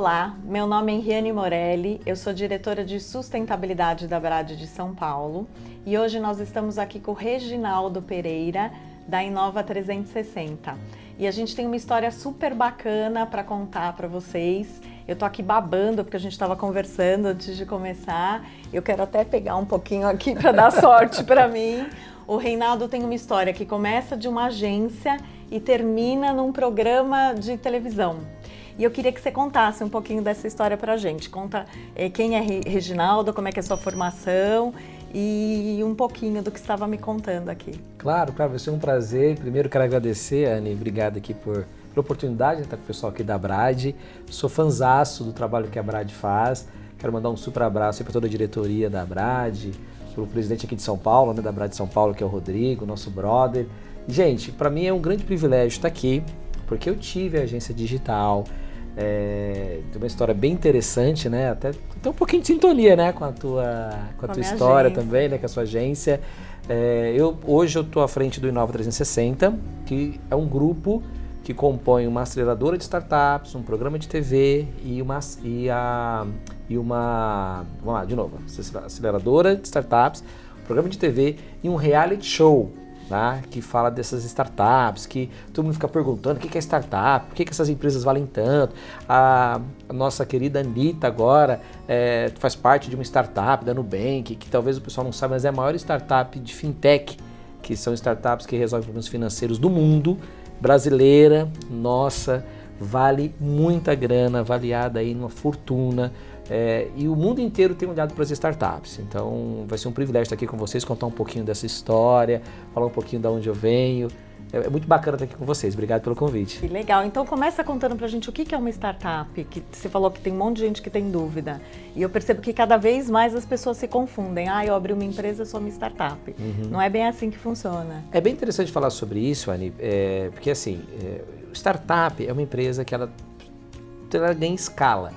Olá, meu nome é Henriane Morelli, eu sou diretora de sustentabilidade da Brade de São Paulo e hoje nós estamos aqui com o Reginaldo Pereira, da Inova 360. E a gente tem uma história super bacana para contar para vocês. Eu tô aqui babando porque a gente estava conversando antes de começar. Eu quero até pegar um pouquinho aqui para dar sorte para mim. O Reinaldo tem uma história que começa de uma agência e termina num programa de televisão. E eu queria que você contasse um pouquinho dessa história pra gente. Conta quem é Reginaldo, como é que é a sua formação e um pouquinho do que você estava me contando aqui. Claro, vai ser um prazer. Primeiro quero agradecer, Anne, obrigado aqui pela oportunidade de estar com o pessoal aqui da Brade. Sou fanzaço do trabalho que a Brade faz. Quero mandar um super abraço para toda a diretoria da Brade, para o presidente aqui de São Paulo, né, da Brade de São Paulo, que é o Rodrigo, nosso brother. Gente, para mim é um grande privilégio estar aqui, porque eu tive a agência digital. Tem uma história bem interessante, né? Até um pouquinho de sintonia, né? Com a tua história agência também, né? Com a sua agência. Hoje eu estou à frente do Inova 360, que é um grupo que compõe uma aceleradora de startups, um programa de TV vamos lá, de novo, aceleradora de startups, um programa de TV e um reality show. Tá? Que fala dessas startups, que todo mundo fica perguntando o que é startup, por que essas empresas valem tanto. A nossa querida Anitta agora faz parte de uma startup da Nubank, que talvez o pessoal não saiba, mas é a maior startup de fintech, que são startups que resolvem problemas financeiros do mundo, brasileira, nossa, vale muita grana, avaliada aí numa fortuna. E o mundo inteiro tem olhado para as startups, então vai ser um privilégio estar aqui com vocês, contar um pouquinho dessa história, falar um pouquinho de onde eu venho. É muito bacana estar aqui com vocês, obrigado pelo convite. Que legal, então começa contando pra gente o que é uma startup, que você falou que tem um monte de gente que tem dúvida, e eu percebo que cada vez mais as pessoas se confundem, eu abri uma empresa, sou uma startup. Não é bem assim que funciona. É bem interessante falar sobre isso, Anne, porque assim, startup é uma empresa que ela ganha escala.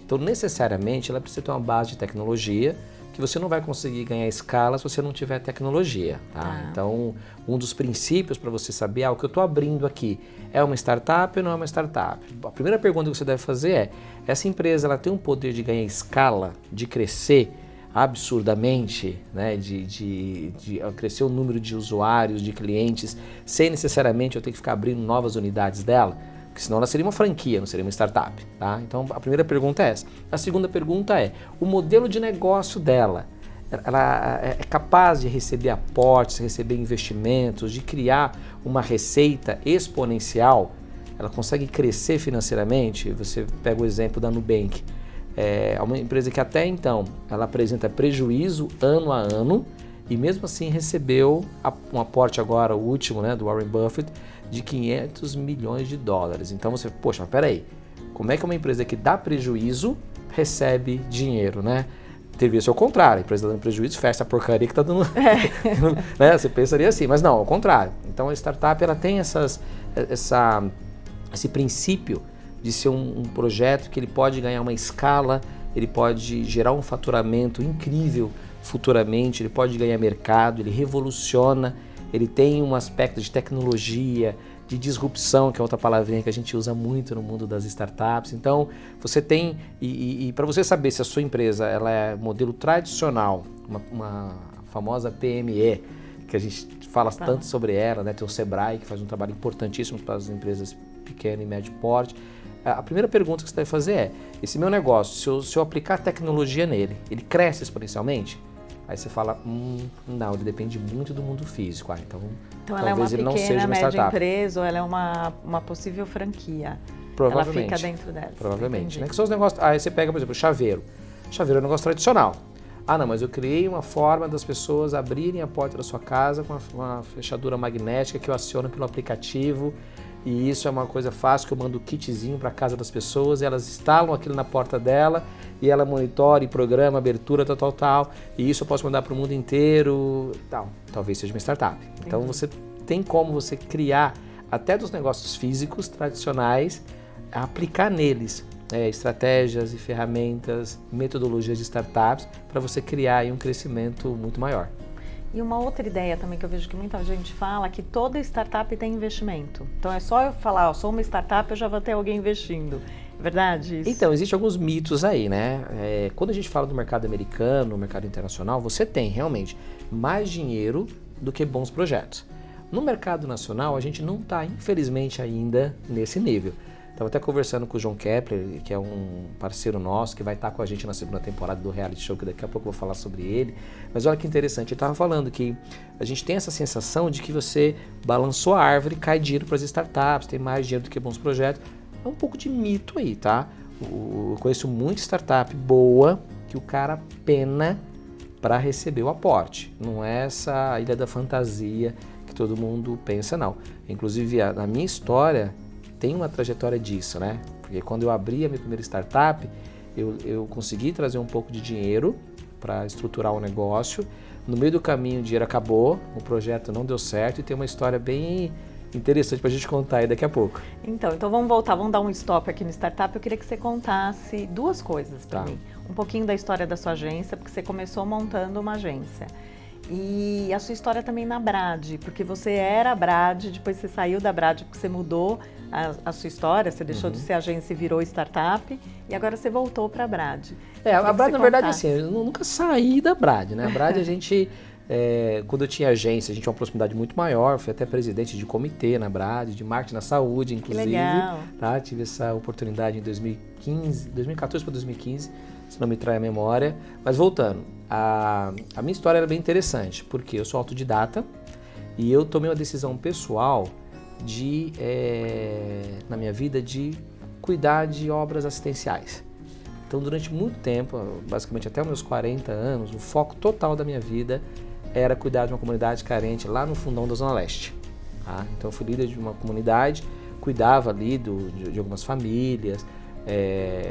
Então, necessariamente, ela precisa ter uma base de tecnologia, que você não vai conseguir ganhar escala se você não tiver tecnologia. Tá? Então, um dos princípios para você saber, o que eu estou abrindo aqui, é uma startup ou não é uma startup? A primeira pergunta que você deve fazer é, essa empresa ela tem um poder de ganhar escala, de crescer absurdamente, né? de crescer o número de usuários, de clientes, sem necessariamente eu ter que ficar abrindo novas unidades dela? Porque senão ela seria uma franquia, não seria uma startup. Tá? Então a primeira pergunta é essa. A segunda pergunta é, o modelo de negócio dela, ela é capaz de receber aportes, receber investimentos, de criar uma receita exponencial? Ela consegue crescer financeiramente? Você pega o exemplo da Nubank. É uma empresa que até então ela apresenta prejuízo ano a ano e mesmo assim recebeu um aporte agora, o último, né, do Warren Buffett, de 500 milhões de dólares. Então você, poxa, mas peraí, como é que uma empresa que dá prejuízo recebe dinheiro, né? Deveria ser o contrário, a empresa dando prejuízo, fecha a porcaria que está dando... né? Você pensaria assim, mas não, ao contrário. Então a startup ela tem esse princípio de ser um projeto que ele pode ganhar uma escala, ele pode gerar um faturamento incrível futuramente, ele pode ganhar mercado, ele revoluciona, ele tem um aspecto de tecnologia, de disrupção, que é outra palavrinha que a gente usa muito no mundo das startups. Então, você tem, e para você saber se a sua empresa ela é modelo tradicional, uma famosa PME, que a gente fala tanto sobre ela, né? Tem o Sebrae, que faz um trabalho importantíssimo para as empresas pequeno e médio porte. A primeira pergunta que você deve fazer é, esse meu negócio, se eu aplicar tecnologia nele, ele cresce exponencialmente? Aí você fala, não, ele depende muito do mundo físico. Então ela é uma ele não seja pequena, uma média startup. Empresa ou ela é uma possível franquia? Provavelmente. Ela fica dentro dessa. Provavelmente. Né? Que são os negócios, aí você pega, por exemplo, chaveiro. Chaveiro é um negócio tradicional. Não, mas eu criei uma forma das pessoas abrirem a porta da sua casa com uma fechadura magnética que eu aciono pelo aplicativo. E isso é uma coisa fácil, que eu mando o kitzinho para casa das pessoas, e elas instalam aquilo na porta dela, e ela monitora e programa, abertura, tal. E isso eu posso mandar para o mundo inteiro, tal. Talvez seja uma startup. Então você tem como você criar, até dos negócios físicos tradicionais, aplicar neles estratégias e ferramentas, metodologias de startups, para você criar aí um crescimento muito maior. E uma outra ideia também que eu vejo que muita gente fala, que toda startup tem investimento. Então é só eu falar, sou uma startup, eu já vou ter alguém investindo. Verdade isso? Então, existem alguns mitos aí, né? Quando a gente fala do mercado americano, mercado internacional, você tem realmente mais dinheiro do que bons projetos. No mercado nacional, a gente não está, infelizmente, ainda nesse nível. Estava até conversando com o João Kepler, que é um parceiro nosso, que vai estar com a gente na segunda temporada do reality show, que daqui a pouco eu vou falar sobre ele. Mas olha que interessante, ele estava falando que a gente tem essa sensação de que você balançou a árvore, cai dinheiro para as startups, tem mais dinheiro do que bons projetos. É um pouco de mito aí, tá? Eu conheço muita startup boa que o cara pena para receber o aporte. Não é essa ilha da fantasia que todo mundo pensa, não. Inclusive, na minha história, tem uma trajetória disso, né? Porque quando eu abri a minha primeira startup, eu consegui trazer um pouco de dinheiro para estruturar o negócio. No meio do caminho, o dinheiro acabou, o projeto não deu certo e tem uma história bem interessante para a gente contar aí daqui a pouco. Então vamos voltar, vamos dar um stop aqui no Startup. Eu queria que você contasse duas coisas para mim. Um pouquinho da história da sua agência, porque você começou montando uma agência. E a sua história também na Brad, porque você era a Brad, depois você saiu da Brad porque você mudou a sua história, você deixou de ser agência e virou startup, e agora você voltou para a Brad. A Brad, na verdade, assim, eu nunca saí da Brad, né? A Brad, a gente, quando eu tinha agência, a gente tinha uma proximidade muito maior, fui até presidente de comitê na Brad, de marketing na saúde, inclusive. Que legal. Tá? Tive essa oportunidade em 2014 para 2015, se não me trai a memória. Mas voltando, a minha história era bem interessante, porque eu sou autodidata e eu tomei uma decisão pessoal na minha vida, de cuidar de obras assistenciais. Então, durante muito tempo, basicamente até os meus 40 anos, o foco total da minha vida era cuidar de uma comunidade carente lá no fundão da Zona Leste. Tá? Então, eu fui líder de uma comunidade, cuidava ali de algumas famílias,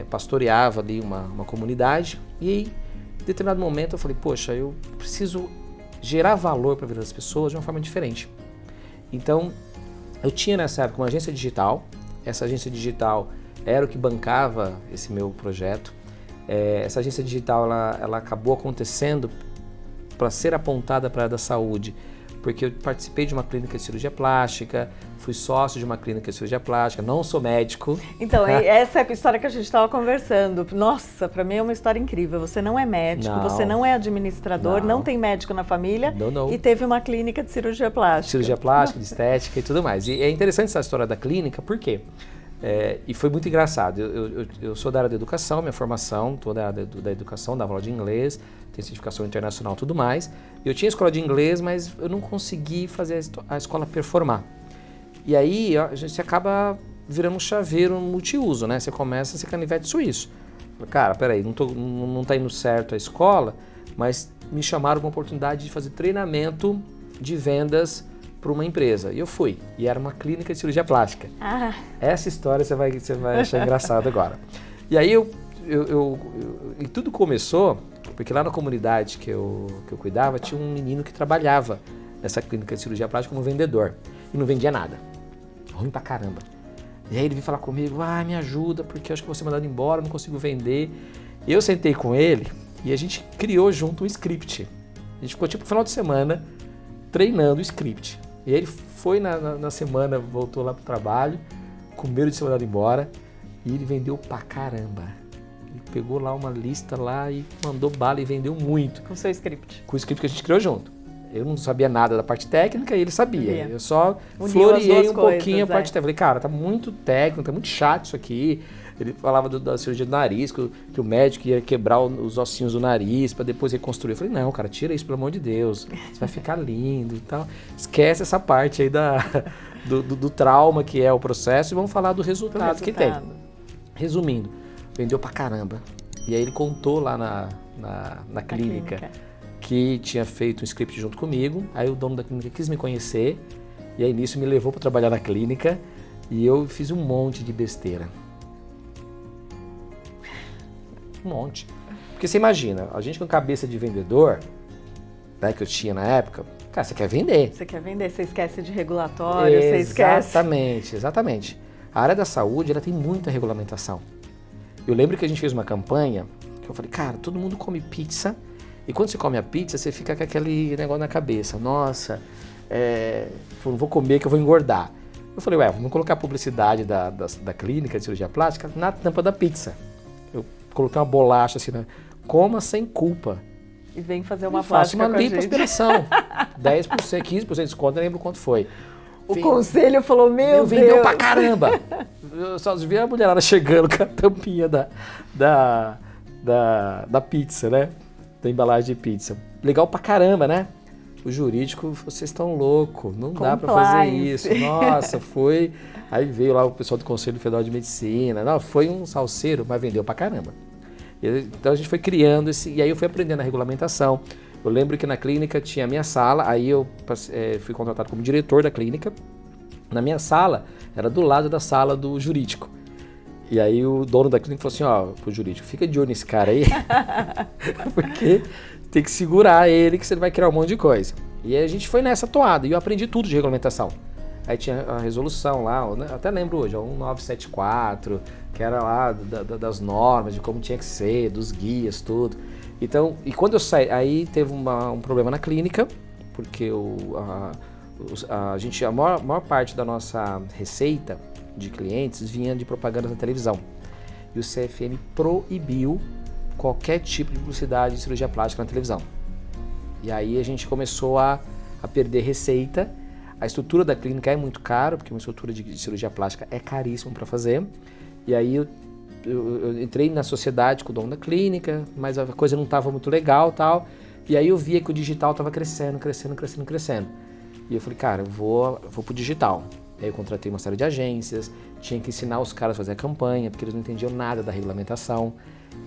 pastoreava ali uma comunidade, e em determinado momento eu falei, poxa, eu preciso gerar valor para a vida das pessoas de uma forma diferente. Então, eu tinha nessa época uma agência digital, essa agência digital era o que bancava esse meu projeto. Essa agência digital ela acabou acontecendo para ser apontada para a área da saúde, porque eu participei de uma clínica de cirurgia plástica, fui sócio de uma clínica de cirurgia plástica, não sou médico. Então, essa é a história que a gente estava conversando. Nossa, para mim é uma história incrível. Você não é médico, você não é administrador, não tem médico na família e teve uma clínica de cirurgia plástica. Cirurgia plástica, de estética e tudo mais. E é interessante essa história da clínica, por quê? E foi muito engraçado. Eu sou da área da educação, minha formação, toda a área da educação, dava aula de inglês, tenho certificação internacional e tudo mais. Eu tinha escola de inglês, mas eu não consegui fazer a escola performar. E aí a gente acaba virando um chaveiro multiuso, né? Você começa a ser canivete suíço. Cara, peraí, não tá indo certo a escola, mas me chamaram uma oportunidade de fazer treinamento de vendas para uma empresa. E eu fui. E era uma clínica de cirurgia plástica. Essa história você vai achar engraçado agora. E aí e tudo começou porque lá na comunidade que eu cuidava, tinha um menino que trabalhava nessa clínica de cirurgia plástica como vendedor. E não vendia nada. Ruim pra caramba. E aí ele veio falar comigo, me ajuda, porque eu acho que vou ser mandado embora, não consigo vender. E eu sentei com ele e a gente criou junto um script. A gente ficou tipo no final de semana treinando o script. E aí ele foi na semana, voltou lá pro trabalho, com medo de ser mandado embora, e ele vendeu pra caramba. Ele pegou lá uma lista lá e mandou bala e vendeu muito. Com o seu script? Com o script que a gente criou junto. Eu não sabia nada da parte técnica e ele sabia. Eu só floreei um pouquinho a parte técnica. Falei, cara, tá muito técnico, tá muito chato isso aqui. Ele falava da cirurgia do nariz, que o médico ia quebrar os ossinhos do nariz para depois reconstruir. Eu falei, não, cara, tira isso, pelo amor de Deus. Você vai ficar lindo e tal. Esquece essa parte aí do trauma que é o processo e vamos falar do resultado que tem. Resumindo, vendeu pra caramba. E aí ele contou lá na clínica que tinha feito um script junto comigo. Aí o dono da clínica quis me conhecer e aí nisso me levou para trabalhar na clínica e eu fiz um monte de besteira. Um monte. Porque você imagina, a gente com cabeça de vendedor, né, que eu tinha na época, cara, você quer vender. Você quer vender, você esquece de regulatório, você esquece... Exatamente. A área da saúde, ela tem muita regulamentação. Eu lembro que a gente fez uma campanha, que eu falei, cara, todo mundo come pizza, e quando você come a pizza, você fica com aquele negócio na cabeça. Nossa, não vou comer que eu vou engordar. Eu falei, ué, vamos colocar a publicidade da clínica de cirurgia plástica na tampa da pizza. Eu coloquei uma bolacha assim, né? Coma sem culpa. E vem fazer uma Faça plástica uma lipoaspiração. 10%, 15% de desconto, eu lembro quanto foi. O conselho falou, meu Deus. Vendeu pra caramba. Eu só vi a mulherada chegando com a tampinha da pizza, né? Da embalagem de pizza. Legal pra caramba, né? O jurídico, vocês estão loucos, não dá pra fazer isso. Nossa, foi... Aí veio lá o pessoal do Conselho Federal de Medicina. Não, foi um salseiro, mas vendeu pra caramba. Então a gente foi criando e aí eu fui aprendendo a regulamentação. Eu lembro que na clínica tinha a minha sala, aí eu fui contratado como diretor da clínica. Na minha sala, era do lado da sala do jurídico. E aí o dono da clínica falou assim, ó, pro jurídico, fica de olho nesse cara aí, porque tem que segurar ele, que você vai criar um monte de coisa. E aí a gente foi nessa toada, e eu aprendi tudo de regulamentação. Aí tinha a resolução lá, até lembro hoje, 1974, que era lá das normas, de como tinha que ser, dos guias, tudo. Então, e quando eu saí, aí teve um problema na clínica, porque a maior parte da nossa receita de clientes vinha de propaganda na televisão. E o CFM proibiu qualquer tipo de publicidade de cirurgia plástica na televisão. E aí a gente começou a perder receita. A estrutura da clínica é muito cara, porque uma estrutura de cirurgia plástica é caríssima para fazer. E aí eu entrei na sociedade com o dono da clínica, mas a coisa não estava muito legal e tal. E aí eu via que o digital estava crescendo. E eu falei, cara, eu vou pro digital. Aí eu contratei uma série de agências, tinha que ensinar os caras a fazer a campanha, porque eles não entendiam nada da regulamentação.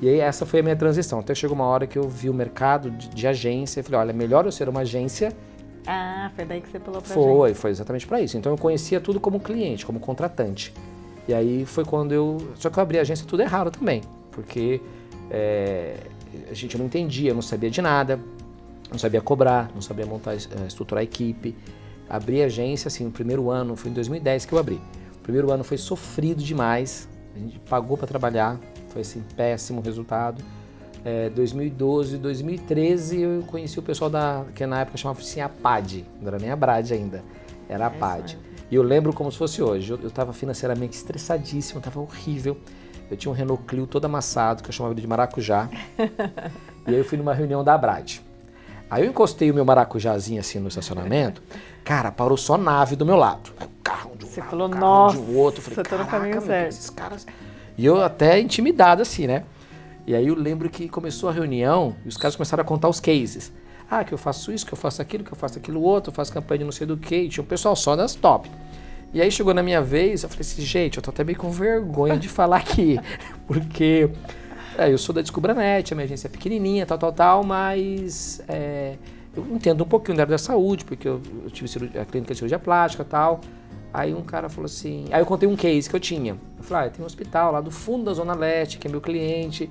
E aí essa foi a minha transição. Até chegou uma hora que eu vi o mercado de agência e falei, olha, melhor eu ser uma agência. Ah, foi daí que você pulou pra gente. Foi exatamente para isso. Então eu conhecia tudo como cliente, como contratante. E aí foi quando só que eu abri a agência tudo errado também, porque a gente não entendia, não sabia de nada, não sabia cobrar, não sabia montar, estruturar a equipe. Abri a agência, assim, o primeiro ano, foi em 2010 que eu abri. O primeiro ano foi sofrido demais, a gente pagou para trabalhar, foi assim, péssimo resultado. 2012, 2013 eu conheci o pessoal que na época chamava assim a PAD, não era nem a Brad ainda, era a PAD. E eu lembro como se fosse hoje, eu estava financeiramente estressadíssimo, estava horrível. Eu tinha um Renault Clio todo amassado, que eu chamava de maracujá. E aí eu fui numa reunião da Brad. Aí eu encostei o meu maracujazinho assim no estacionamento, cara, parou só nave do meu lado. Aí o carro de um Você lado, falou, o carro nossa, de um outro. Eu falei, tô no caraca, caminho meu, certo. esses caras... E eu até intimidado assim, né? E aí eu lembro que começou a reunião e os caras começaram a contar os cases. Ah, que eu faço isso, que eu faço aquilo outro, eu faço campanha de não sei do que. E tinha um pessoal só das top. E aí chegou na minha vez, eu falei assim, gente, eu tô até meio com vergonha de falar aqui, porque eu sou da Descubranet, a minha agência é pequenininha, tal, mas eu entendo um pouquinho da área da saúde, porque eu tive a clínica de cirurgia plástica e tal. Aí um cara falou assim, aí eu contei um case que eu tinha. Eu falei, tem um hospital lá do fundo da Zona Leste, que é meu cliente,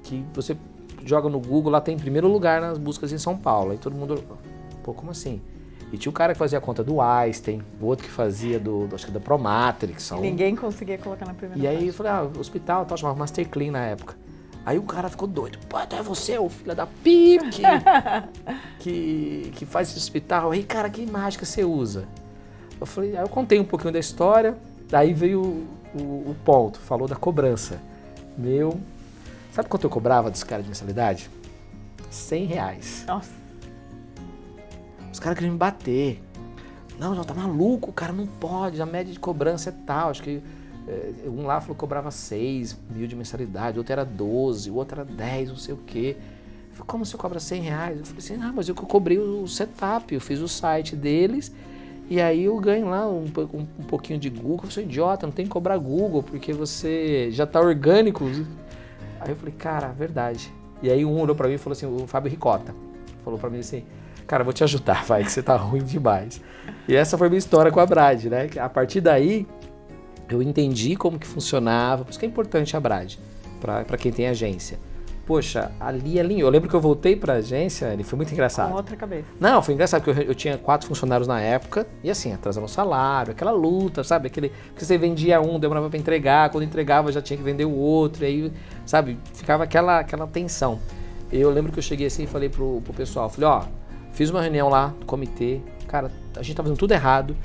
que você joga no Google, lá tem em primeiro lugar nas buscas em São Paulo. Aí todo mundo, pô, como assim? E tinha o cara que fazia a conta do Einstein, o outro que fazia acho que da Promatrix. Ninguém conseguia colocar na primeira E aí parte. eu falei, hospital, tal, chamava Master Clean na época. Aí o cara ficou doido. Pô, então é você, o filho da pipe, que faz esse hospital. Aí, cara, que mágica você usa? Eu falei, aí eu contei um pouquinho da história, daí veio o ponto, falou da cobrança. Sabe quanto eu cobrava dos caras de mensalidade? R$100. Nossa. Os caras queriam me bater. Não, tá maluco, o cara não pode, a média de cobrança é tal. Acho que um lá falou que cobrava 6 mil de mensalidade, o outro era 12, o outro era 10, não sei o quê. Eu falei, como você cobra R$100? Eu falei assim, não, mas eu cobrei o setup, eu fiz o site deles e aí eu ganho lá um pouquinho de Google. Eu sou idiota, não tem que cobrar Google porque você já tá orgânico. Aí eu falei, cara, verdade. E aí um olhou pra mim e falou assim, o Fábio Ricota, falou pra mim assim, cara, vou te ajudar, vai, que você tá ruim demais. E essa foi a minha história com a Brad, né? A partir daí, eu entendi como que funcionava, por isso que é importante a Brad, pra quem tem agência. Poxa, ali alinhou. Eu lembro que eu voltei pra agência, ele foi muito engraçado. Com outra cabeça. Não, foi engraçado, porque eu tinha 4 funcionários na época, e assim, atrasando o salário, aquela luta, sabe? Porque você vendia um, demorava pra entregar, quando entregava já tinha que vender o outro, e aí, sabe, ficava aquela tensão. Eu lembro que eu cheguei assim e falei pro pessoal, falei, ó, fiz uma reunião lá do comitê, cara, a gente tá fazendo tudo errado,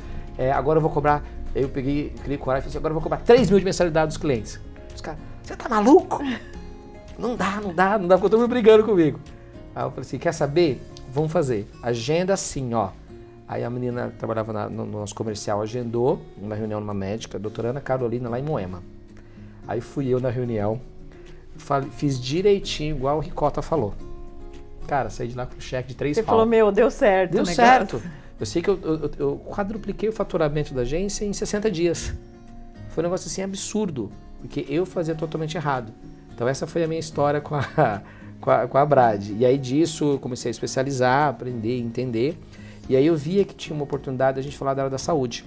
agora eu vou cobrar Aí eu criei coragem e falei assim, agora eu vou cobrar 3 mil de mensalidade dos clientes. Os caras, você tá maluco? Não dá, porque todo mundo brigando comigo. Aí eu falei assim, quer saber? Vamos fazer. Agenda assim, ó. Aí a menina que trabalhava no nosso comercial agendou uma reunião numa médica, a doutora Ana Carolina, lá em Moema. Aí fui eu na reunião, fiz direitinho, igual o Ricota falou. Cara, saí de lá com um cheque de 3 pau. Você falou, meu, deu certo. Deu certo. Eu sei que eu quadrupliquei o faturamento da agência em 60 dias. Foi um negócio assim absurdo, porque eu fazia totalmente errado. Então essa foi a minha história com a Brad. E aí disso eu comecei a especializar, aprender, entender. E aí eu via que tinha uma oportunidade de a gente falar da área da saúde.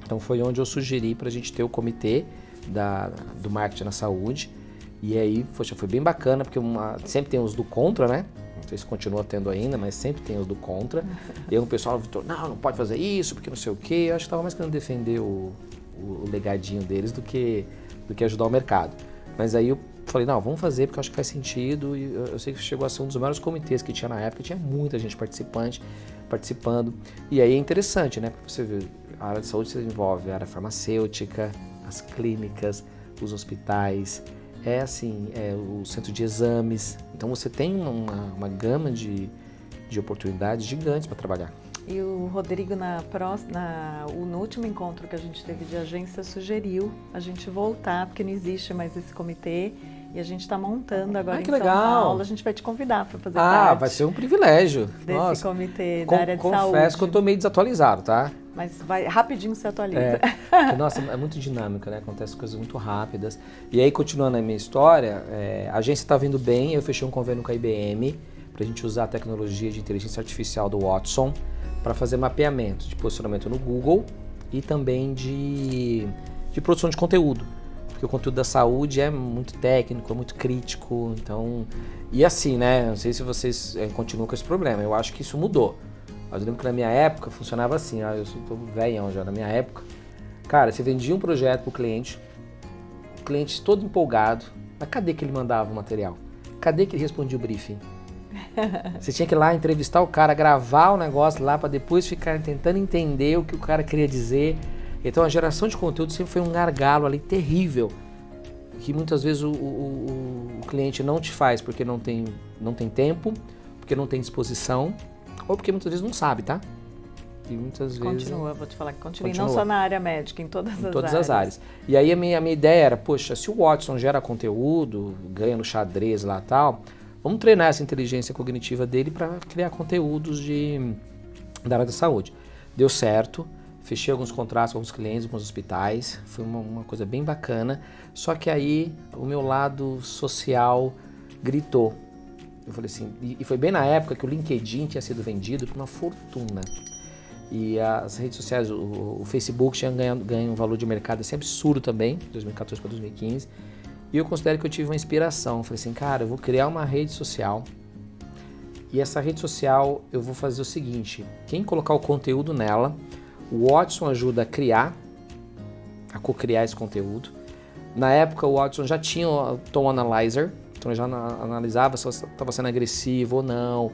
Então foi onde eu sugeri para a gente ter o comitê do marketing na saúde. E aí, poxa, foi bem bacana, porque sempre tem os do contra, né? Não sei se continua tendo ainda, mas sempre tem os do contra. E aí o pessoal, Vitor, não pode fazer isso, porque não sei o quê. Eu acho que estava mais querendo defender o legadinho deles do que ajudar o mercado. Mas aí eu falei, não, vamos fazer, porque eu acho que faz sentido. E eu sei que chegou a ser um dos maiores comitês que tinha na época, tinha muita gente participando. E aí é interessante, né? Porque você vê, a área de saúde se envolve a área farmacêutica, as clínicas, os hospitais, o centro de exames. Então você tem uma gama de oportunidades gigantes para trabalhar. E o Rodrigo, no último encontro que a gente teve de agência, sugeriu a gente voltar, porque não existe mais esse comitê. E a gente está montando agora em São Paulo. A gente vai te convidar para fazer parte. Vai ser um privilégio. Desse comitê da área de saúde. Confesso que eu estou meio desatualizado, tá? Mas rapidinho se atualiza. Nossa, é muito dinâmica, né? Acontecem coisas muito rápidas. E aí, continuando a minha história, a agência está vindo bem. Eu fechei um convênio com a IBM para a gente usar a tecnologia de inteligência artificial do Watson para fazer mapeamento de posicionamento no Google e também de produção de conteúdo. Porque o conteúdo da saúde é muito técnico, é muito crítico, então... E assim, né, não sei se vocês continuam com esse problema, eu acho que isso mudou. Mas eu lembro que na minha época funcionava assim, eu tô velhão já, na minha época, cara, você vendia um projeto pro cliente, o cliente todo empolgado, mas cadê que ele mandava o material? Cadê que ele respondia o briefing? Você tinha que ir lá entrevistar o cara, gravar o negócio lá para depois ficar tentando entender o que o cara queria dizer. Então a geração de conteúdo sempre foi um gargalo ali terrível, que muitas vezes o cliente não te faz porque não tem tempo, porque não tem disposição, ou porque muitas vezes não sabe, tá? E muitas vezes... Vou te falar que continua. Não só na área médica, em todas as áreas. E aí a minha ideia era, poxa, se o Watson gera conteúdo, ganha no xadrez lá e tal, vamos treinar essa inteligência cognitiva dele para criar conteúdos da área da saúde. Deu certo. Fechei alguns contratos com alguns clientes, com os hospitais, foi uma coisa bem bacana, só que aí o meu lado social gritou. Eu falei assim, e foi bem na época que o LinkedIn tinha sido vendido por uma fortuna. E as redes sociais, o Facebook tinha ganho um valor de mercado assim absurdo também, de 2014 para 2015. E eu considero que eu tive uma inspiração. Eu falei assim, cara, eu vou criar uma rede social. E essa rede social eu vou fazer o seguinte, quem colocar o conteúdo nela, o Watson ajuda a co-criar esse conteúdo. Na época o Watson já tinha o Tom Analyzer, então ele já analisava se você estava sendo agressivo ou não,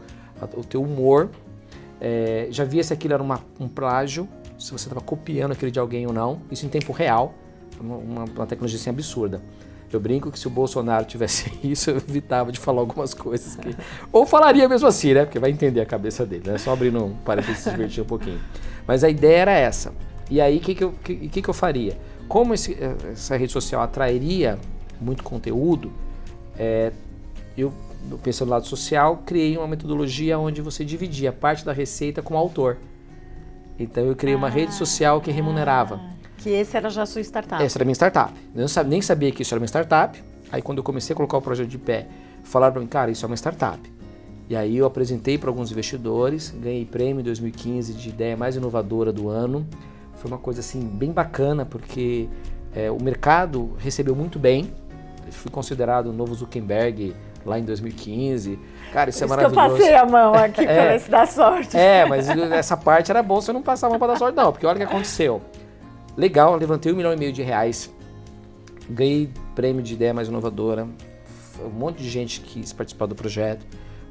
o teu humor. Já via se aquilo era um plágio, se você estava copiando aquilo de alguém ou não, isso em tempo real, uma tecnologia assim absurda. Eu brinco que se o Bolsonaro tivesse isso, eu evitava de falar algumas coisas que... Ou falaria mesmo assim, né? Porque vai entender a cabeça dele, né? Só abrindo um parênteses se divertir um pouquinho. Mas a ideia era essa. E aí, o que eu faria? Como essa rede social atrairia muito conteúdo, eu pensando no lado social, criei uma metodologia onde você dividia parte da receita com o autor. Então, eu criei uma rede social que remunerava. Que esse era já a sua startup. Essa era a minha startup. Eu nem sabia que isso era uma startup. Aí quando eu comecei a colocar o projeto de pé, falaram para mim, cara, isso é uma startup. E aí eu apresentei para alguns investidores, ganhei prêmio em 2015 de ideia mais inovadora do ano. Foi uma coisa assim bem bacana, porque o mercado recebeu muito bem. Eu fui considerado o novo Zuckerberg lá em 2015. Cara, isso é maravilhoso. Eu passei a mão aqui para ver se dá sorte. Mas essa parte era bom você não passar a mão para dar sorte não, porque olha o que aconteceu. Legal, levantei R$1,5 milhão, ganhei prêmio de ideia mais inovadora, um monte de gente quis participar do projeto,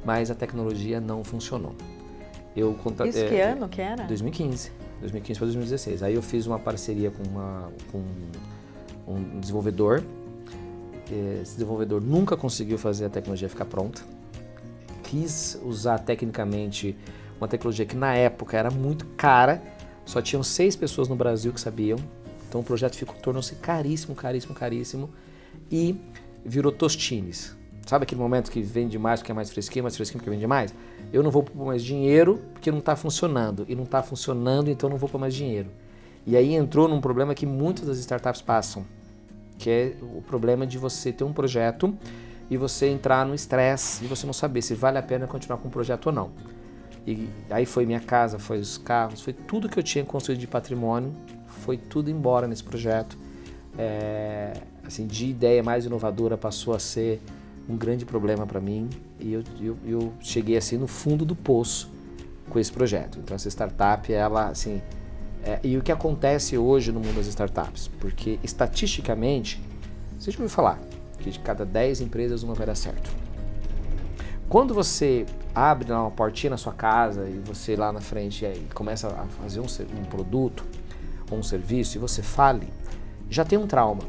mas a tecnologia não funcionou. Isso que ano que era? 2015. 2015 para 2016. Aí eu fiz uma parceria com um desenvolvedor. Esse desenvolvedor nunca conseguiu fazer a tecnologia ficar pronta. Quis usar tecnicamente uma tecnologia que na época era muito cara, só tinham 6 pessoas no Brasil que sabiam. Então o projeto tornou-se caríssimo, caríssimo, caríssimo e virou tostines. Sabe aquele momento que vende mais porque é mais fresquinho porque vende mais? Eu não vou pôr mais dinheiro porque não está funcionando. E não está funcionando, então não vou pôr mais dinheiro. E aí entrou num problema que muitas das startups passam, que é o problema de você ter um projeto e você entrar no estresse e você não saber se vale a pena continuar com o projeto ou não. E aí foi minha casa, foi os carros, foi tudo que eu tinha construído de patrimônio, foi tudo embora nesse projeto. Assim, de ideia mais inovadora passou a ser um grande problema para mim e eu cheguei assim no fundo do poço com esse projeto. Então essa startup, ela assim, e o que acontece hoje no mundo das startups? Porque estatisticamente, você já ouviu falar que de cada 10 empresas uma vai dar certo. Quando você abre lá uma portinha na sua casa e você lá na frente e começa a fazer um produto ou um serviço e você fale, já tem um trauma.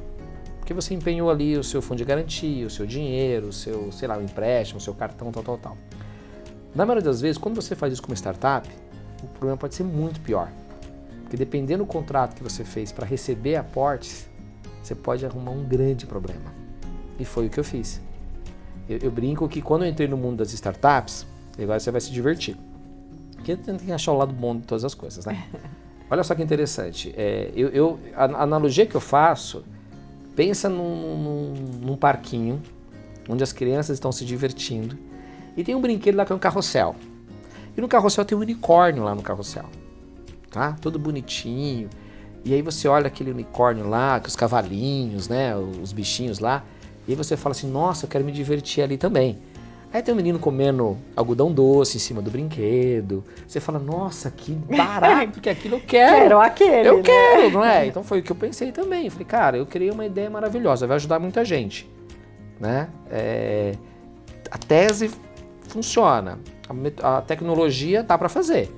Porque você empenhou ali o seu fundo de garantia, o seu dinheiro, o seu, sei lá, o empréstimo, o seu cartão, tal. Na maioria das vezes, quando você faz isso com uma startup, o problema pode ser muito pior. Porque dependendo do contrato que você fez para receber aportes, você pode arrumar um grande problema. E foi o que eu fiz. Eu brinco que quando eu entrei no mundo das startups, agora você vai se divertir. Porque tem que achar o lado bom de todas as coisas, né? Olha só que interessante. A analogia que eu faço, pensa num parquinho, onde as crianças estão se divertindo, e tem um brinquedo lá que é um carrossel. E no carrossel tem um unicórnio lá no carrossel, tá? Todo bonitinho. E aí você olha aquele unicórnio lá, com os cavalinhos, né? Os bichinhos lá. E aí você fala assim, nossa, eu quero me divertir ali também. Aí tem um menino comendo algodão doce em cima do brinquedo. Você fala, nossa, que barato, que aquilo eu quero. Quero aquele, eu quero, não é? Então foi o que eu pensei também. Eu falei, cara, eu criei uma ideia maravilhosa, vai ajudar muita gente, né? A tese funciona, a tecnologia dá para fazer.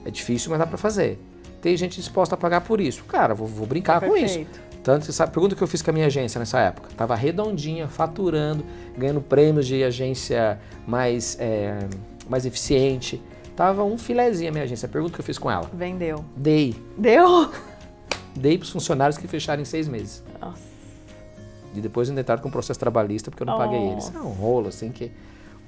É difícil, mas dá para fazer. Tem gente disposta a pagar por isso. Cara, vou brincar com isso. Tanto, você sabe, pergunta que eu fiz com a minha agência nessa época. Tava redondinha, faturando, ganhando prêmios de agência mais eficiente. Tava um filezinho a minha agência. Pergunta que eu fiz com ela. Vendeu. Dei. Deu? Dei para os funcionários que fecharam em 6 meses. Nossa. E depois entraram com um processo trabalhista porque eu não paguei eles. É um rolo, assim que...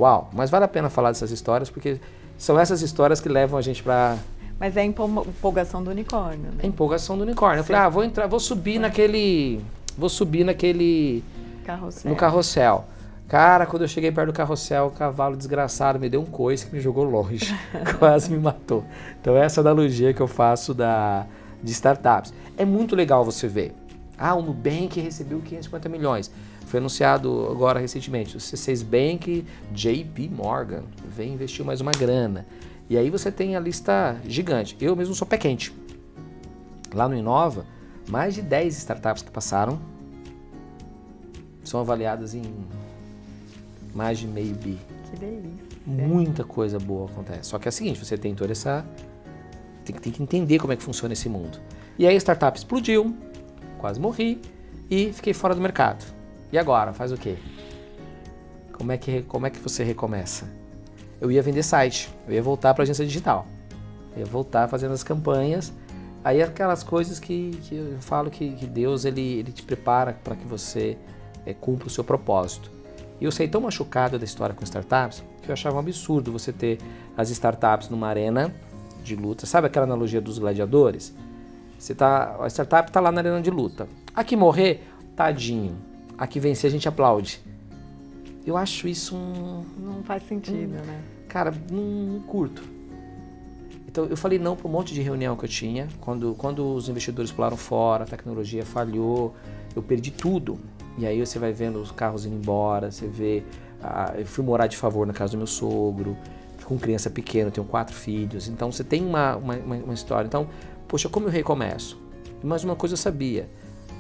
Uau, mas vale a pena falar dessas histórias porque são essas histórias que levam a gente para... Mas é a empolgação do unicórnio, né? A empolgação do unicórnio. Eu falei, vou subir naquele Carrossel. No carrossel. Cara, quando eu cheguei perto do carrossel, o cavalo desgraçado me deu um coice que me jogou longe. Quase me matou. Então essa é a analogia que eu faço de startups. É muito legal você ver. O Nubank recebeu 550 milhões. Foi anunciado agora recentemente. O C6 Bank, JP Morgan, vem investir mais uma grana. E aí você tem a lista gigante. Eu mesmo sou pé quente. Lá no Inova, mais de 10 startups que passaram são avaliadas em mais de meio bi. Que delícia. Muita coisa boa acontece. Só que é o seguinte, você tem toda essa... Tem que entender como é que funciona esse mundo. E aí a startup explodiu, quase morri e fiquei fora do mercado. E agora? Faz o quê? Como é que você recomeça? Eu ia vender site, eu ia voltar para a agência digital, eu ia voltar fazendo as campanhas, aí aquelas coisas que eu falo que Deus ele te prepara para que você cumpra o seu propósito. E eu saí tão machucado da história com startups que eu achava um absurdo você ter as startups numa arena de luta. Sabe aquela analogia dos gladiadores? A startup está lá na arena de luta. A que morrer, tadinho. A que vencer, a gente aplaude. Eu acho isso Não faz sentido, né? Cara, não curto. Então eu falei não para um monte de reunião que eu tinha. Quando os investidores pularam fora, a tecnologia falhou, eu perdi tudo. E aí você vai vendo os carros indo embora, você vê... eu fui morar de favor na casa do meu sogro, com criança pequena, eu tenho 4 filhos. Então você tem uma história. Então, poxa, como eu recomeço? Mas uma coisa eu sabia,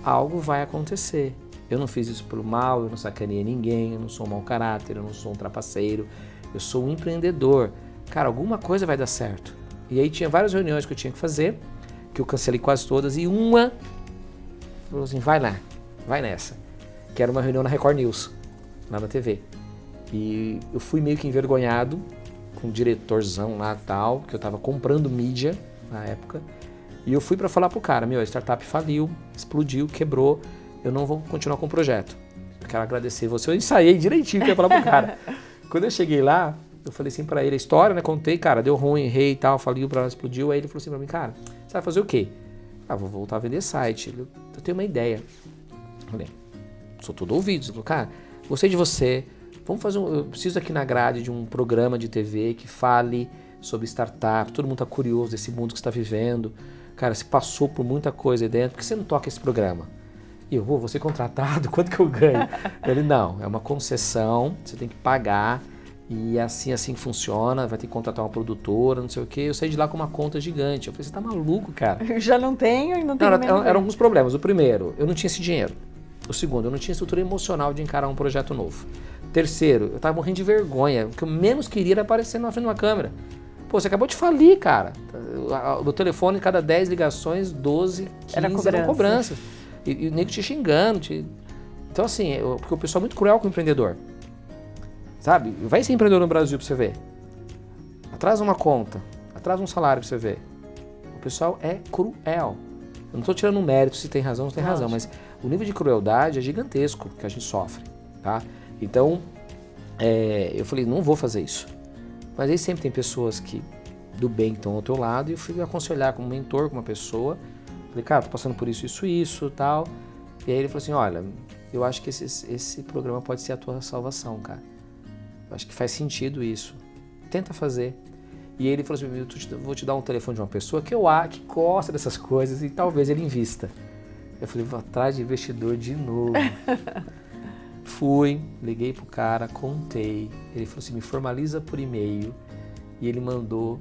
algo vai acontecer. Eu não fiz isso pelo mal, eu não sacaneei ninguém, eu não sou um mau caráter, eu não sou um trapaceiro, eu sou um empreendedor. Cara, alguma coisa vai dar certo. E aí tinha várias reuniões que eu tinha que fazer que eu cancelei quase todas, e uma falou assim, vai lá, vai nessa. Que era uma reunião na Record News, lá na TV. E eu fui meio que envergonhado, com o diretorzão lá e tal, que eu tava comprando mídia na época. E eu fui para falar pro cara, a startup faliu, explodiu, quebrou, eu não vou continuar com o projeto. Eu quero agradecer você, eu ensaiei direitinho para falar pro cara. Quando eu cheguei lá, eu falei assim para ele a história, né, contei, cara, deu ruim, errei e tal, faliu, explodiu. Aí ele falou assim para mim, cara, você vai fazer o quê? Ah, vou voltar a vender site, eu tenho uma ideia. Eu falei, sou todo ouvido. Ele falou, cara, gostei de você, vamos fazer eu preciso aqui na grade de um programa de TV que fale sobre startup, todo mundo tá curioso desse mundo que você está vivendo. Cara, você passou por muita coisa aí dentro, por que você não toca esse programa? E eu vou ser contratado, quanto que eu ganho? Ele, não, é uma concessão, você tem que pagar, e assim funciona, vai ter que contratar uma produtora, não sei o quê. Eu saí de lá com uma conta gigante. Eu falei, você tá maluco, cara? Eu já não tenho e não tenho mesmo. Eram alguns problemas. O primeiro, eu não tinha esse dinheiro. O segundo, eu não tinha estrutura emocional de encarar um projeto novo. Terceiro, eu tava morrendo de vergonha. O que eu menos queria era aparecer na frente de uma câmera. Pô, você acabou de falir, cara. No telefone, cada 10 ligações, 12, 15 eram cobranças. E o nego te xingando. Então, assim, porque o pessoal é muito cruel com o empreendedor. Sabe? Vai ser empreendedor no Brasil pra você ver. Atrasa uma conta, atrasa um salário pra você ver. O pessoal é cruel. Eu não tô tirando mérito se tem razão ou não tem razão, mas o nível de crueldade é gigantesco que a gente sofre, tá? Então, eu falei, não vou fazer isso. Mas aí sempre tem pessoas que do bem que estão ao teu lado, e eu fui aconselhar como mentor com uma pessoa. Falei, cara, tô passando por isso, tal. E aí ele falou assim, olha, eu acho que esse programa pode ser a tua salvação, cara. Eu acho que faz sentido isso. Tenta fazer. E ele falou assim, eu vou te dar um telefone de uma pessoa que gosta dessas coisas e talvez ele invista. Eu falei, vou atrás de investidor de novo. Fui, liguei pro cara, contei. Ele falou assim, me formaliza por e-mail. E ele mandou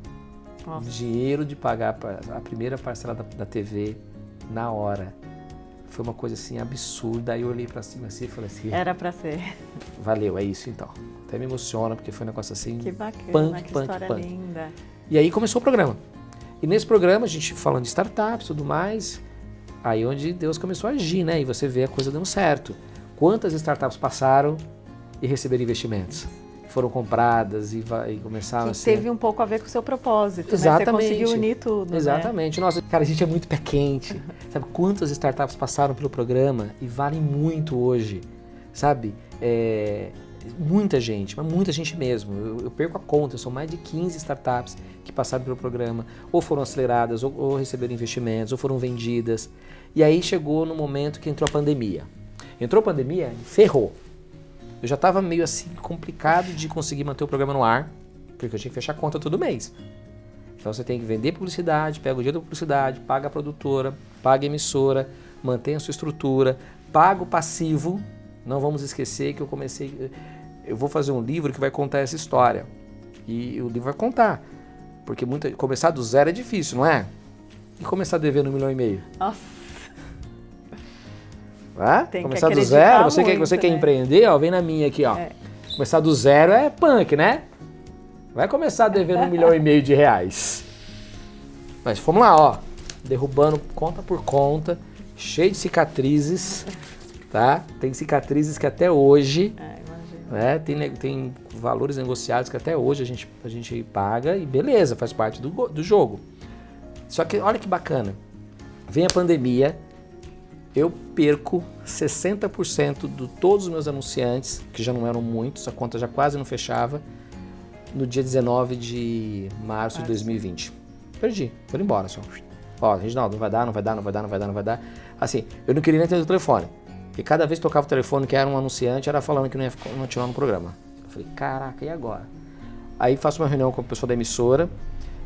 dinheiro de pagar a primeira parcela da TV na hora. Foi uma coisa assim absurda. Aí eu olhei pra cima assim e falei assim... Era pra ser. Valeu, é isso então. Até me emociona porque foi um negócio assim... Que bacana, que história linda. E aí começou o programa. E nesse programa, a gente falando de startups e tudo mais, aí onde Deus começou a agir, né? E você vê a coisa dando certo. Quantas startups passaram e receberam investimentos? Foram compradas e começaram a ser... Teve um pouco a ver com o seu propósito, exatamente, né? Você conseguiu unir tudo, exatamente. Né? Nossa, cara, a gente é muito pé quente. Sabe quantas startups passaram pelo programa e valem muito hoje, sabe? Muita gente, mas muita gente mesmo. Eu perco a conta, são mais de 15 startups que passaram pelo programa, ou foram aceleradas, ou receberam investimentos, ou foram vendidas. E aí chegou no momento que entrou a pandemia. Entrou a pandemia, ferrou. Eu já estava meio assim complicado de conseguir manter o programa no ar, porque eu tinha que fechar a conta todo mês. Então você tem que vender publicidade, pega o dia da publicidade, paga a produtora, paga a emissora, mantém a sua estrutura, paga o passivo. Não vamos esquecer que eu vou fazer um livro que vai contar essa história. E o livro vai contar, porque começar do zero é difícil, não é? E começar devendo 1,5 milhão? Nossa. Começar do zero, você quer empreender, ó, vem na minha aqui, ó. Começar do zero é punk, né? Vai começar devendo 1,5 milhão de reais. Mas vamos lá, ó, derrubando conta por conta, cheio de cicatrizes, tá? Tem cicatrizes que até hoje, né? Tem valores negociados que até hoje a gente paga e beleza, faz parte do jogo. Só que olha que bacana, vem a pandemia, eu perco 60% de todos os meus anunciantes, que já não eram muitos, a conta já quase não fechava, no dia 19 de março de 2020. Perdi, foram embora só. Ó, Reginaldo, não vai dar. Assim, eu não queria nem atender o telefone. E cada vez que tocava o telefone que era um anunciante, era falando que não ia continuar no programa. Eu falei, caraca, e agora? Aí faço uma reunião com o pessoal da emissora,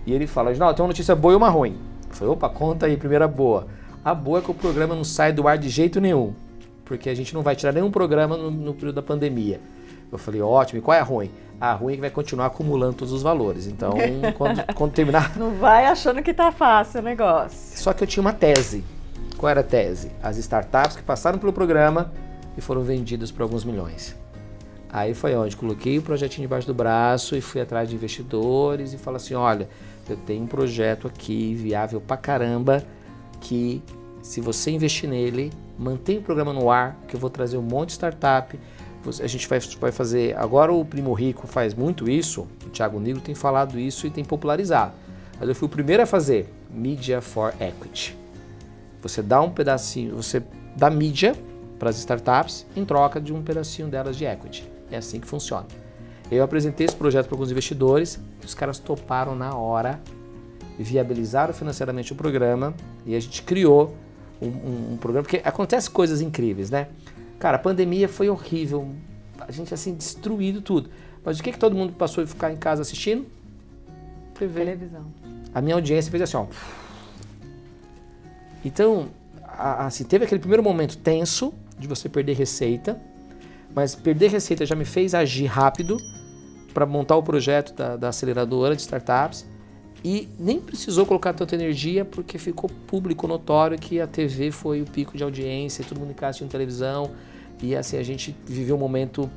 e ele fala, Reginaldo, tem uma notícia boa e uma ruim. Eu falei, opa, conta aí, primeira boa. A boa é que o programa não sai do ar de jeito nenhum, porque a gente não vai tirar nenhum programa no período da pandemia. Eu falei, ótimo, e qual é a ruim? A ruim é que vai continuar acumulando todos os valores, então quando terminar... Não vai achando que tá fácil o negócio. Só que eu tinha uma tese. Qual era a tese? As startups que passaram pelo programa e foram vendidas por alguns milhões. Aí foi onde coloquei o projetinho debaixo do braço e fui atrás de investidores e falei assim, olha, eu tenho um projeto aqui viável pra caramba, que se você investir nele, mantém o programa no ar, que eu vou trazer um monte de startup. A gente vai fazer, agora o Primo Rico faz muito isso, o Thiago Nigro tem falado isso e tem popularizado. Mas eu fui o primeiro a fazer Media for Equity. Você dá um pedacinho, você dá mídia para as startups em troca de um pedacinho delas de equity. É assim que funciona. Eu apresentei esse projeto para alguns investidores, os caras toparam na hora, viabilizaram financeiramente o programa e a gente criou um programa, porque acontece coisas incríveis, né? Cara, a pandemia foi horrível, a gente assim destruído tudo. Mas o que todo mundo passou a ficar em casa assistindo? Televisão. A minha audiência fez assim, ó. Então, assim, teve aquele primeiro momento tenso de você perder receita, mas perder receita já me fez agir rápido para montar o projeto da aceleradora de startups e nem precisou colocar tanta energia porque ficou público, notório que a TV foi o pico de audiência, todo mundo em casa assistindo televisão e assim a gente viveu um momento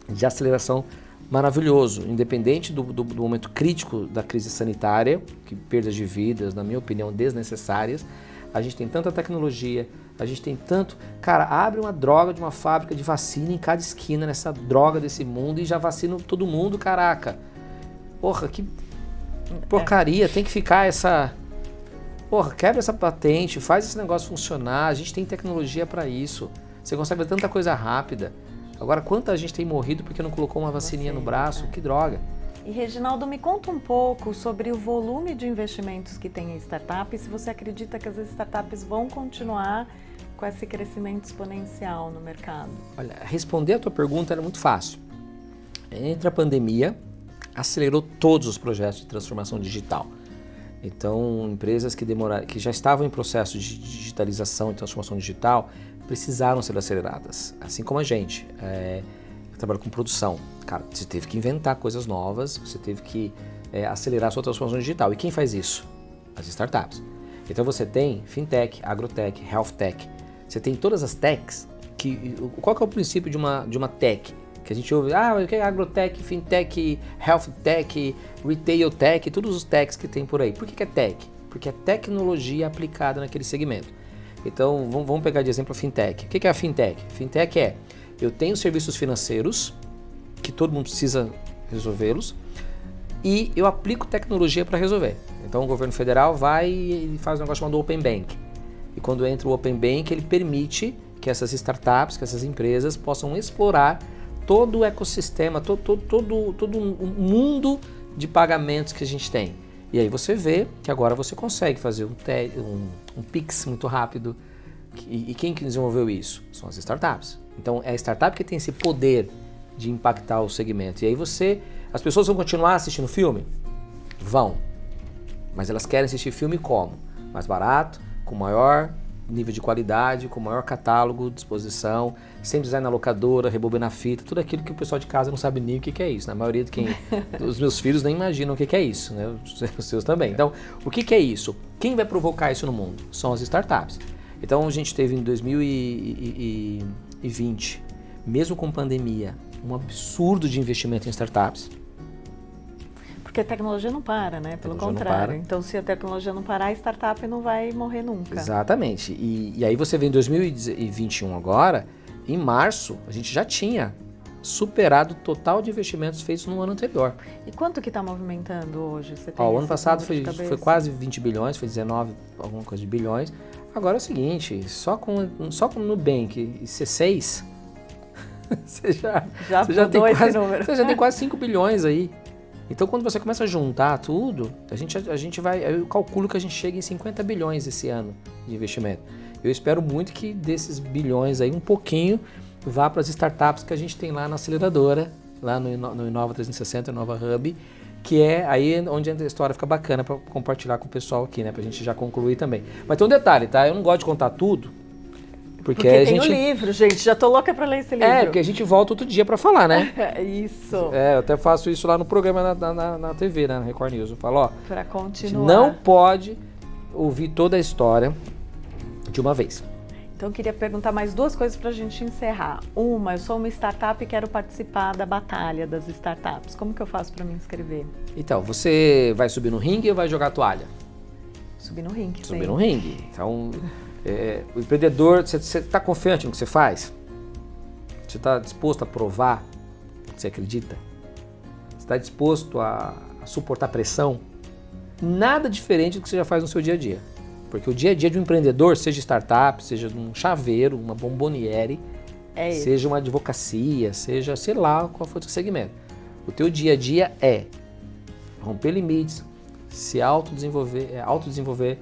de aceleração maravilhoso, independente do momento crítico da crise sanitária, que perdas de vidas, na minha opinião, desnecessárias. A gente tem tanta tecnologia, a gente tem tanto... Cara, abre uma droga de uma fábrica de vacina em cada esquina nessa droga desse mundo e já vacina todo mundo, caraca. Porra, que porcaria, tem que ficar essa... Porra, quebra essa patente, faz esse negócio funcionar, a gente tem tecnologia para isso. Você consegue ver tanta coisa rápida. Agora, quanta gente tem morrido porque não colocou uma vacininha no braço? Que droga. E Reginaldo, me conta um pouco sobre o volume de investimentos que tem em startup e se você acredita que as startups vão continuar com esse crescimento exponencial no mercado. Olha, responder a tua pergunta era muito fácil. Entre a pandemia, acelerou todos os projetos de transformação digital. Então, empresas que já estavam em processo de digitalização e transformação digital precisaram ser aceleradas, assim como a gente. Eu trabalho com produção. Cara, você teve que inventar coisas novas, você teve que acelerar a sua transformação digital. E quem faz isso? As startups. Então você tem fintech, agrotech, healthtech. Você tem todas as techs. Qual que é o princípio de uma tech? Que a gente ouve, o que é agrotech, fintech, healthtech, retail tech, todos os techs que tem por aí. Por que é tech? Porque é tecnologia aplicada naquele segmento. Então vamos pegar de exemplo a fintech. O que é a fintech? Fintech eu tenho serviços financeiros que todo mundo precisa resolvê-los e eu aplico tecnologia para resolver. Então o governo federal vai e faz um negócio chamado Open Bank. E quando entra o Open Bank, ele permite que essas startups, que essas empresas possam explorar todo o ecossistema, todo um mundo de pagamentos que a gente tem. E aí você vê que agora você consegue fazer um Pix muito rápido. E quem que desenvolveu isso? São as startups. Então é a startup que tem esse poder de impactar o segmento. E aí as pessoas vão continuar assistindo filme? Vão. Mas elas querem assistir filme como? Mais barato, com maior nível de qualidade, com maior catálogo, disposição, sem precisar ir na locadora, rebobinar fita, tudo aquilo que o pessoal de casa não sabe nem o que é isso. Na maioria dos meus filhos nem imaginam o que é isso, né? Os seus também. Então, o que é isso? Quem vai provocar isso no mundo? São as startups. Então, a gente teve em 2020, mesmo com pandemia, um absurdo de investimento em startups. Porque a tecnologia não para, né? Pelo contrário. Então, se a tecnologia não parar, a startup não vai morrer nunca. Exatamente. E aí você vê em 2021 agora, em março, a gente já tinha superado o total de investimentos feitos no ano anterior. E quanto que está movimentando hoje? Você tem o ano passado foi quase 20 bilhões, foi 19, alguma coisa de bilhões. Agora é o seguinte, só com o Nubank e C6, você já tem quase 5 bilhões aí. Então, quando você começa a juntar tudo, a gente vai... Eu calculo que a gente chega em 50 bilhões esse ano de investimento. Eu espero muito que desses bilhões aí, um pouquinho, vá para as startups que a gente tem lá na aceleradora, lá no Inova 360, Inova Hub, que é aí onde a história fica bacana para compartilhar com o pessoal aqui, né? Pra gente já concluir também. Mas tem um detalhe, tá? Eu não gosto de contar tudo, porque a tem gente... o livro, gente. Já tô louca pra ler esse livro. Porque a gente volta outro dia pra falar, né? Isso. Eu até faço isso lá no programa na TV, né? Na Record News. Eu falo, pra continuar. Não pode ouvir toda a história de uma vez. Então eu queria perguntar mais duas coisas para a gente encerrar. Uma, eu sou uma startup e quero participar da batalha das startups. Como que eu faço para me inscrever? Então, você vai subir no ringue ou vai jogar a toalha? Subir no ringue. Subir no ringue. Então, o empreendedor, você está confiante no que você faz? Você está disposto a provar o que você acredita? Você está disposto a suportar pressão? Nada diferente do que você já faz no seu dia a dia. Porque o dia a dia de um empreendedor, seja startup, seja um chaveiro, uma bomboniere, seja uma advocacia, seja, sei lá, qual for o seu segmento. O teu dia a dia é romper limites, se autodesenvolver,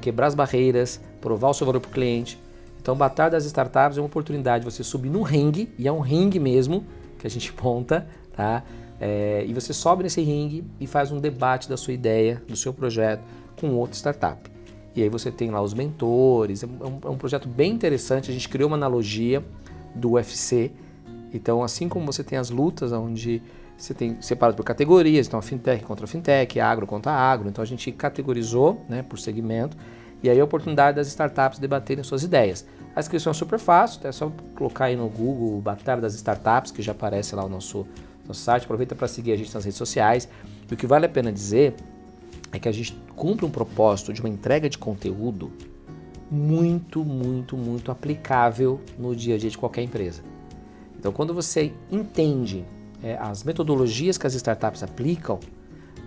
quebrar as barreiras, provar o seu valor para o cliente. Então, Batalha das Startups é uma oportunidade de você subir no ringue, e é um ringue mesmo que a gente monta, tá? E você sobe nesse ringue e faz um debate da sua ideia, do seu projeto, com outra startup. E aí você tem lá os mentores, é um projeto bem interessante, a gente criou uma analogia do UFC. Então, assim como você tem as lutas onde você tem separado por categorias, então a fintech contra a fintech, agro contra agro, então a gente categorizou, né, por segmento, e aí a oportunidade das startups debaterem suas ideias. A inscrição é super fácil, é só colocar aí no Google Batalha das Startups, que já aparece lá o nosso site, aproveita para seguir a gente nas redes sociais. E o que vale a pena dizer é que a gente cumpre um propósito de uma entrega de conteúdo muito, muito, muito aplicável no dia a dia de qualquer empresa. Então, quando você entende as metodologias que as startups aplicam,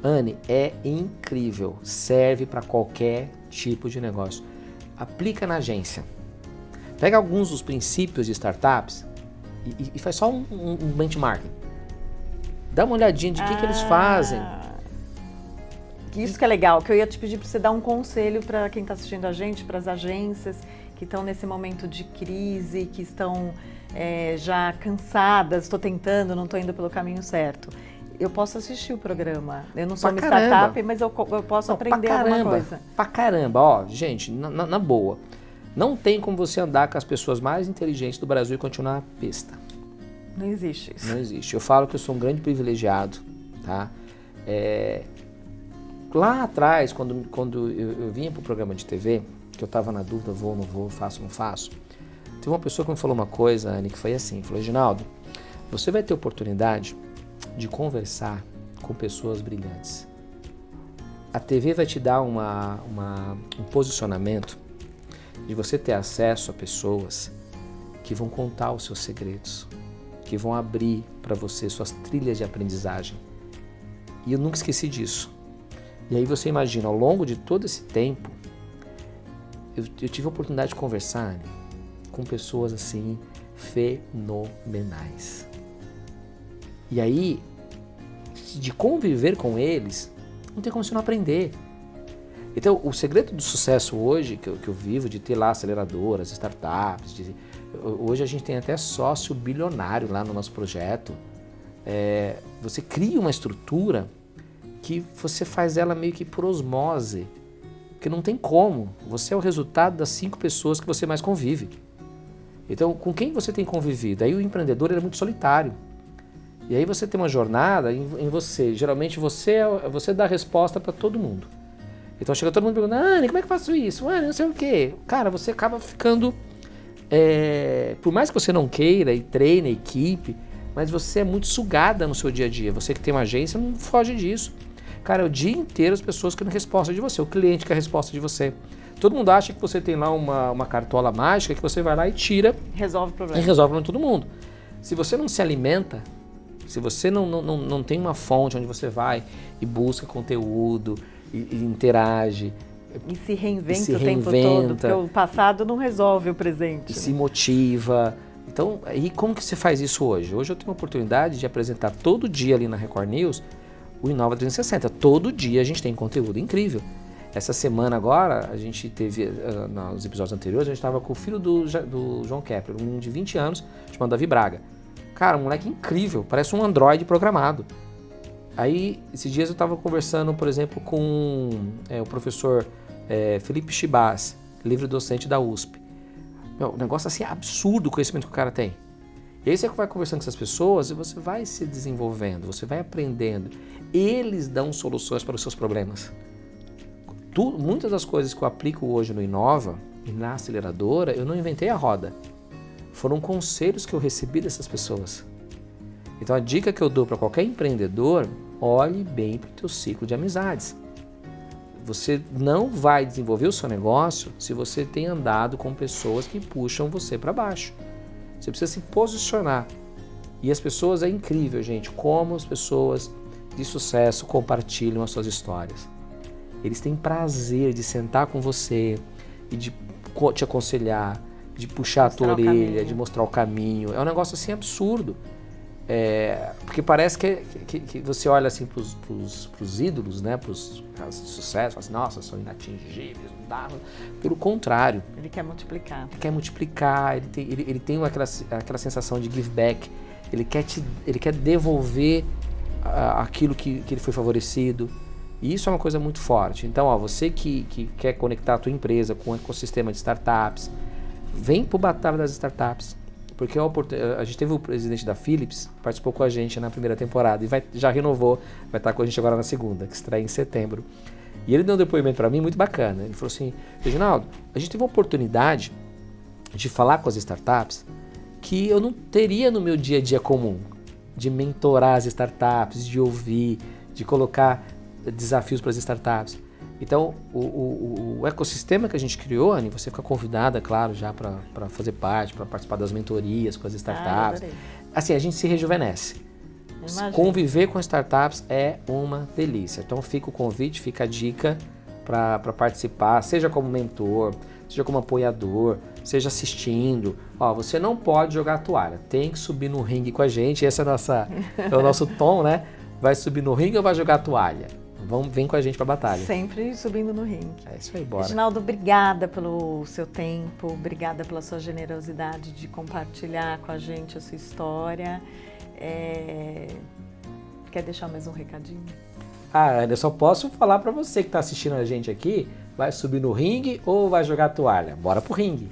Anne, é incrível, serve para qualquer tipo de negócio. Aplica na agência. Pega alguns dos princípios de startups e faz só um benchmarking. Dá uma olhadinha de que eles fazem. Isso que é legal, que eu ia te pedir para você dar um conselho para quem está assistindo a gente, para as agências que estão nesse momento de crise, que estão já cansadas, estou tentando, não estou indo pelo caminho certo. Eu posso assistir o programa, eu não sou uma startup, mas eu posso aprender alguma coisa. Pra caramba, ó, gente, na boa, não tem como você andar com as pessoas mais inteligentes do Brasil e continuar besta. Não existe isso. Não existe. Eu falo que eu sou um grande privilegiado, tá? Lá atrás, quando eu vinha para o programa de TV, que eu estava na dúvida, vou ou não vou, faço ou não faço, teve uma pessoa que me falou uma coisa, Anne, que foi assim, falou, Reginaldo, você vai ter oportunidade de conversar com pessoas brilhantes. A TV vai te dar um posicionamento de você ter acesso a pessoas que vão contar os seus segredos, que vão abrir para você suas trilhas de aprendizagem. E eu nunca esqueci disso. E aí você imagina, ao longo de todo esse tempo, eu tive a oportunidade de conversar com pessoas assim, fenomenais. E aí, de conviver com eles, não tem como você não aprender. Então, o segredo do sucesso hoje, que eu vivo, de ter lá aceleradoras, startups, hoje a gente tem até sócio bilionário lá no nosso projeto. Você cria uma estrutura que você faz ela meio que por osmose, porque não tem como. Você é o resultado das 5 pessoas que você mais convive. Então, com quem você tem convivido? Aí o empreendedor ele é muito solitário. E aí você tem uma jornada em você. Geralmente você dá a resposta para todo mundo. Então chega todo mundo perguntando, Anne, como é que eu faço isso? Anne, não sei o quê. Cara, você acaba ficando... por mais que você não queira e treine a equipe, mas você é muito sugada no seu dia a dia. Você que tem uma agência não foge disso. Cara, é o dia inteiro as pessoas querem resposta de você, o cliente quer resposta de você. Todo mundo acha que você tem lá uma cartola mágica que você vai lá e tira. Resolve o problema. E resolve o problema de todo mundo. Se você não se alimenta, se você não tem uma fonte onde você vai e busca conteúdo e interage. E se reinventa o tempo todo, porque o passado não resolve o presente. E se motiva. Então, aí como que você faz isso hoje? Hoje eu tenho a oportunidade de apresentar todo dia ali na Record News o Inova 360. Todo dia a gente tem conteúdo incrível. Essa semana agora, a gente teve, nos episódios anteriores, a gente estava com o filho do João Kepler, um menino de 20 anos, chamado Davi Braga. Cara, um moleque incrível, parece um androide programado. Aí, esses dias eu estava conversando, por exemplo, com o professor Felipe Chibas, livre docente da USP. Um negócio assim absurdo o conhecimento que o cara tem. E aí você vai conversando com essas pessoas e você vai se desenvolvendo, você vai aprendendo. Eles dão soluções para os seus problemas. Muitas das coisas que eu aplico hoje no Inova, E na aceleradora, eu não inventei a roda. Foram conselhos que eu recebi dessas pessoas. Então a dica que eu dou para qualquer empreendedor, olhe bem para o teu ciclo de amizades. Você não vai desenvolver o seu negócio se você tem andado com pessoas que puxam você para baixo. Você precisa se posicionar. E as pessoas, é incrível, gente, como as pessoas de sucesso compartilham as suas histórias. Eles têm prazer de sentar com você e de te aconselhar, de puxar a tua orelha, de mostrar o caminho. É um negócio assim absurdo. Porque parece que você olha assim pros ídolos, né, pros caras de sucesso, fala assim, nossa, são inatingíveis, não dá. Pelo contrário. Ele quer multiplicar. Ele quer multiplicar, ele tem aquela sensação de give back, ele quer devolver aquilo que ele foi favorecido. E isso é uma coisa muito forte. Então, ó, você que quer conectar a tua empresa com o ecossistema de startups, vem pro Batalha das Startups. Porque a gente teve o presidente da Philips, participou com a gente na primeira temporada e já renovou, vai estar com a gente agora na segunda, que estreia em setembro. E ele deu um depoimento para mim muito bacana. Ele falou assim, Reginaldo, a gente teve uma oportunidade de falar com as startups que eu não teria no meu dia a dia comum, de mentorar as startups, de ouvir, de colocar desafios para as startups. Então, o ecossistema que a gente criou, Anny, você fica convidada, claro, já para fazer parte, para participar das mentorias com as startups. Assim, a gente se rejuvenesce. Conviver com startups é uma delícia. Então, fica o convite, fica a dica para participar, seja como mentor, seja como apoiador, seja assistindo. Ó, você não pode jogar a toalha, tem que subir no ringue com a gente. Esse é o nosso tom, né? Vai subir no ringue ou vai jogar a toalha? Vem com a gente pra batalha. Sempre subindo no ringue. É isso aí, bora. Reginaldo, obrigada pelo seu tempo, obrigada pela sua generosidade de compartilhar com a gente a sua história. Quer deixar mais um recadinho? Ana, eu só posso falar pra você que tá assistindo a gente aqui, vai subir no ringue ou vai jogar a toalha? Bora pro ringue.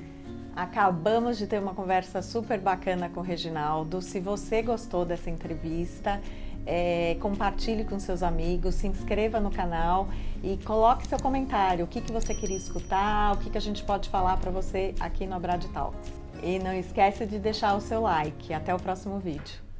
Acabamos de ter uma conversa super bacana com o Reginaldo. Se você gostou dessa entrevista, compartilhe com seus amigos, se inscreva no canal e coloque seu comentário, o que você queria escutar, o que a gente pode falar para você aqui no Abra de Talks. E não esquece de deixar o seu like. Até o próximo vídeo.